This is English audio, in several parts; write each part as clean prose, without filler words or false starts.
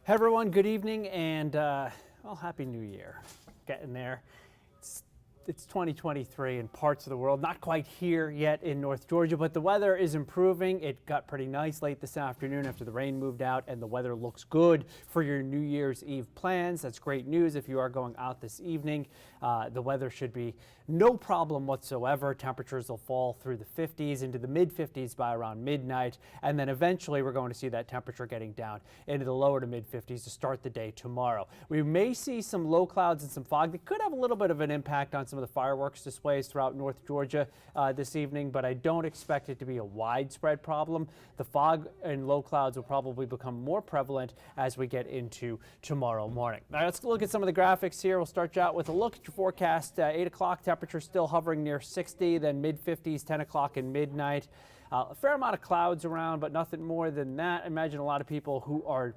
Hey everyone, good evening and well, Happy New Year. Getting there. It's 2023 in parts of the world, not quite here yet in North Georgia, but the weather is improving. It got pretty nice late this afternoon after the rain moved out, and the weather looks good for your New Year's Eve plans. That's great news if you are going out this evening. The weather should be no problem whatsoever. Temperatures will fall through the 50s into the mid 50s by around midnight, and then eventually we're going to see that temperature getting down into the lower to mid 50s to start the day tomorrow. We may see some low clouds and some fog that could have a little bit of an impact on some of the fireworks displays throughout North Georgia this evening, but I don't expect it to be a widespread problem. The fog and low clouds will probably become more prevalent as we get into tomorrow morning. Now let's look at some of the graphics here. We'll start you out with a look at your forecast. 8 o'clock, temperature still hovering near 60, then mid 50s, 10 o'clock and midnight. A fair amount of clouds around, but nothing more than that. Imagine a lot of people who are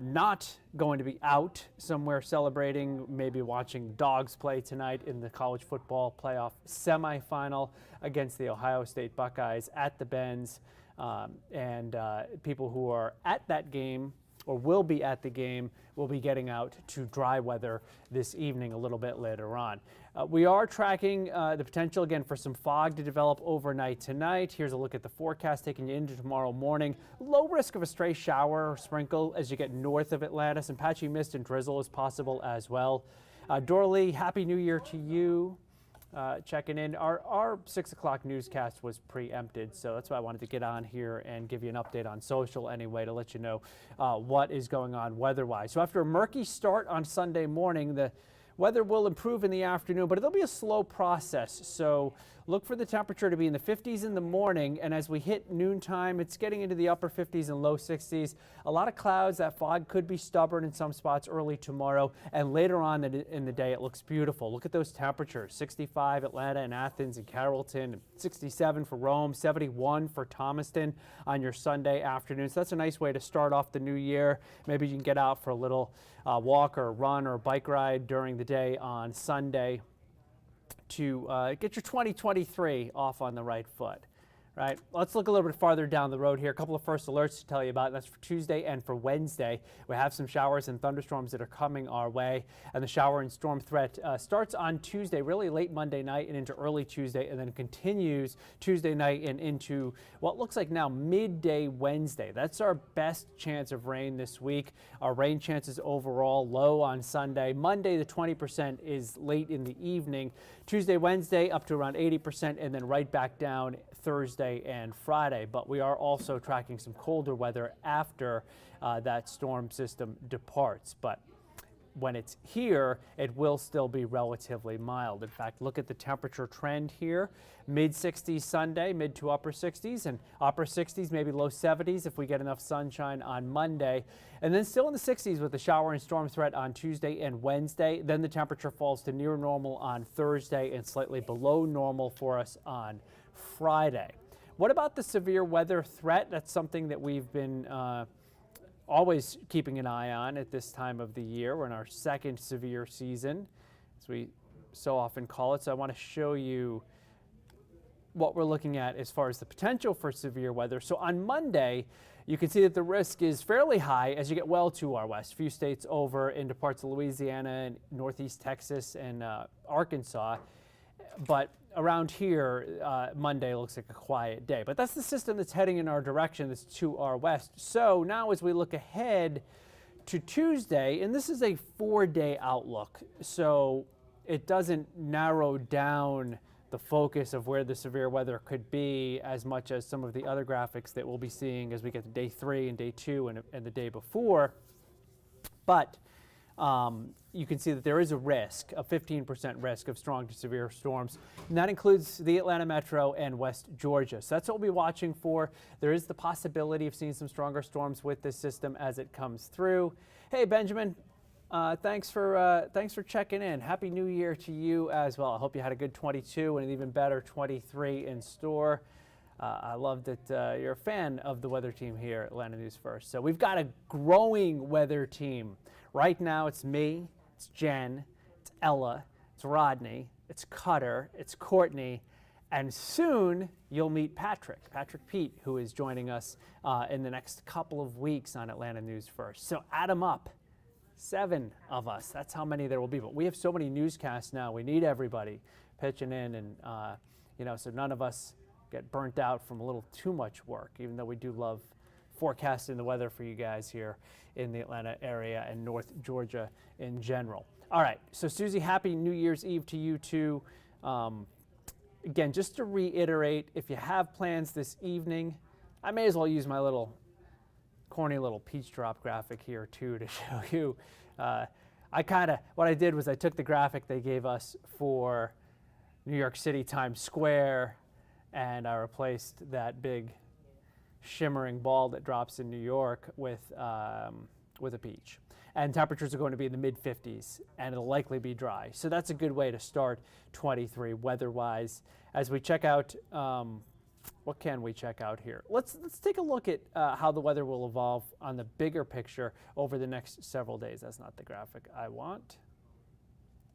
not going to be out somewhere celebrating, maybe watching dogs play tonight in the college football playoff semifinal against the Ohio State Buckeyes at the Benz. People who are at that game or will be at the game will be getting out to dry weather this evening a little bit later on. We are tracking the potential again for some fog to develop overnight tonight. Here's a look at the forecast taking you into tomorrow morning. Low risk of a stray shower or sprinkle as you get north of Atlanta. Some patchy mist and drizzle is possible as well. Dorley, Happy New Year to you. Checking in. Our 6 o'clock newscast was preempted, so that's why I wanted to get on here and give you an update on social anyway to let you know what is going on weather-wise. So after a murky start on Sunday morning, the weather will improve in the afternoon, but it'll be a slow process. So look for the temperature to be in the 50s in the morning, and as we hit noontime, it's getting into the upper 50s and low 60s. A lot of clouds. That fog could be stubborn in some spots early tomorrow, and later on in the day, it looks beautiful. Look at those temperatures: 65 Atlanta and Athens and Carrollton, 67 for Rome, 71 for Thomaston on your Sunday afternoon. So that's a nice way to start off the new year. Maybe you can get out for a little walk or run or bike ride during the day on Sunday to get your 2023 off on the right foot. Right. Let's look a little bit farther down the road here. A couple of first alerts to tell you about. That's for Tuesday and for Wednesday. We have some showers and thunderstorms that are coming our way, and the shower and storm threat starts on Tuesday, really late Monday night and into early Tuesday, and then continues Tuesday night and into what looks like now midday Wednesday. That's our best chance of rain this week. Our rain chances overall low on Sunday. Monday, the 20% is late in the evening. Tuesday, Wednesday, up to around 80%, and then right back down Thursday and Friday. But we are also tracking some colder weather after that storm system departs. But when it's here, it will still be relatively mild. In fact, look at the temperature trend here. Mid 60s Sunday, mid to upper 60s, and upper 60s, maybe low 70s if we get enough sunshine on Monday. And then still in the 60s with the shower and storm threat on Tuesday and Wednesday. Then the temperature falls to near normal on Thursday and slightly below normal for us on Friday. What about the severe weather threat? That's something that we've been always keeping an eye on at this time of the year. We're in our second severe season, as we so often call it. So I want to show you what we're looking at as far as the potential for severe weather. So on Monday, you can see that the risk is fairly high as you get well to our west. A few states over into parts of Louisiana and northeast Texas and Arkansas. But around here, Monday looks like a quiet day. But that's the system that's heading in our direction, that's to our west. So now as we look ahead to Tuesday, and this is a 4-day outlook, so it doesn't narrow down the focus of where the severe weather could be as much as some of the other graphics that we'll be seeing as we get to day 3 and day 2 and the day before. But you can see that there is a risk, a 15% risk of strong to severe storms, and that includes the Atlanta metro and West Georgia. So that's what we'll be watching for. There is the possibility of seeing some stronger storms with this system as it comes through. Hey, Benjamin, thanks for checking in. Happy New Year to you as well. I hope you had a good 22 and an even better 23 in store. I love that you're a fan of the weather team here at Atlanta News First. So we've got a growing weather team. Right now it's me, it's Jen, it's Ella, it's Rodney, it's Cutter, it's Courtney, And soon you'll meet Patrick Pete, who is joining us in the next couple of weeks on Atlanta News First. So add them up. 7 of us. That's how many there will be. But we have so many newscasts now. We need everybody pitching in, and so none of us get burnt out from a little too much work, even though we do love forecasting the weather for you guys here in the Atlanta area and North Georgia in general. All right, so Susie, happy New Year's Eve to you too. Again, just to reiterate, if you have plans this evening, I may as well use my corny little peach drop graphic here too to show you. What I did was I took the graphic they gave us for New York City Times Square, and I replaced that big shimmering ball that drops in New York with a peach. And temperatures are going to be in the mid-50s, and it'll likely be dry. So that's a good way to start 23 weather-wise. As we check out, what can we check out here? Let's take a look at how the weather will evolve on the bigger picture over the next several days. That's not the graphic I want.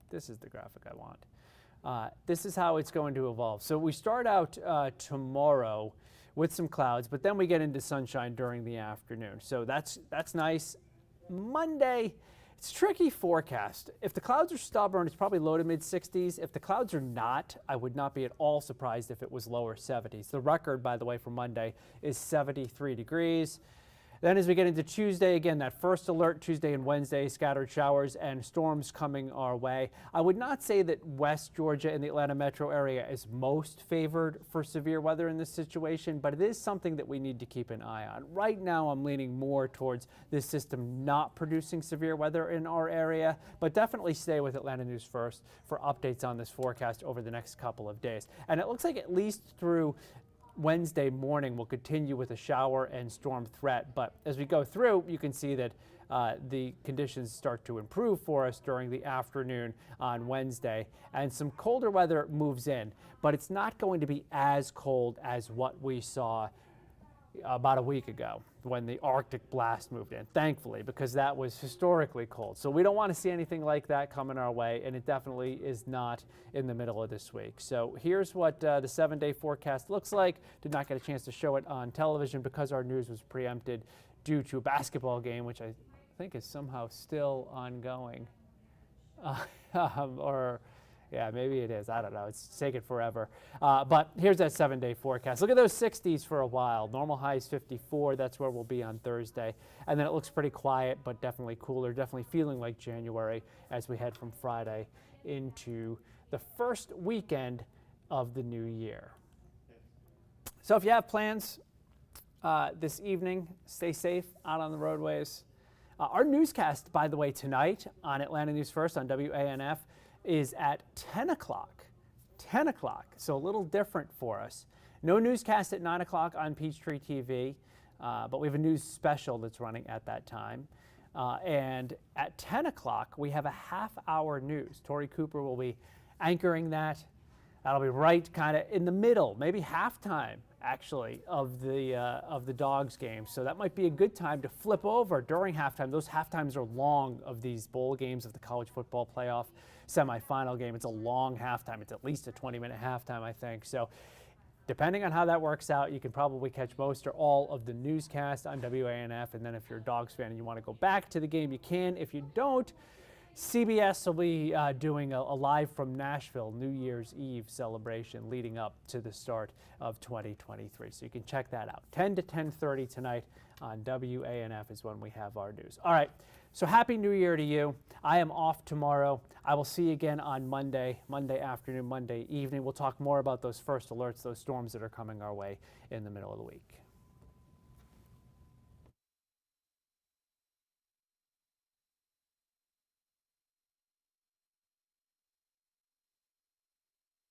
This is the graphic I want. This is how it's going to evolve. So we start out tomorrow with some clouds, but then we get into sunshine during the afternoon. So that's nice. Monday, it's a tricky forecast. If the clouds are stubborn, it's probably low to mid-60s. If the clouds are not, I would not be at all surprised if it was lower 70s. The record, by the way, for Monday is 73 degrees. Then as we get into Tuesday, again, that first alert, Tuesday and Wednesday, scattered showers and storms coming our way. I would not say that West Georgia and the Atlanta metro area is most favored for severe weather in this situation, but it is something that we need to keep an eye on. Right now, I'm leaning more towards this system not producing severe weather in our area, but definitely stay with Atlanta News First for updates on this forecast over the next couple of days. And it looks like at least through Wednesday morning we'll continue with a shower and storm threat, but as we go through, you can see that the conditions start to improve for us during the afternoon on Wednesday, and some colder weather moves in, but it's not going to be as cold as what we saw about a week ago when the Arctic blast moved in, thankfully, because that was historically cold. So we don't want to see anything like that coming our way, and it definitely is not in the middle of this week. So here's what the 7-day forecast looks like. Did not get a chance to show it on television because our news was preempted due to a basketball game, which I think is somehow still ongoing. Yeah, maybe it is. I don't know. It's taken forever. But here's that 7-day forecast. Look at those 60s for a while. Normal high is 54. That's where we'll be on Thursday. And then it looks pretty quiet, but definitely cooler, definitely feeling like January as we head from Friday into the first weekend of the new year. So if you have plans this evening, stay safe out on the roadways. Our newscast, by the way, tonight on Atlanta News First on WANF, is at 10 o'clock. 10 o'clock, so a little different for us. No newscast at 9 o'clock on Peachtree TV, but we have a news special that's running at that time. And at 10 o'clock, we have a half-hour news. Tori Cooper will be anchoring that. That'll be right kind of in the middle, maybe halftime, actually, of the Dogs game. So that might be a good time to flip over during halftime. Those halftimes are long of these bowl games of the college football playoff semifinal game. It's a long halftime. It's at least a 20-minute halftime, I think. So depending on how that works out, you can probably catch most or all of the newscast on WANF. And then if you're a Dogs fan and you want to go back to the game, you can. If you don't, CBS will be doing a live from Nashville New Year's Eve celebration leading up to the start of 2023. So you can check that out. 10 to 10:30 tonight on WANF is when we have our news. All right, so Happy New Year to you. I am off tomorrow. I will see you again on Monday afternoon, Monday evening. We'll talk more about those first alerts, those storms that are coming our way in the middle of the week.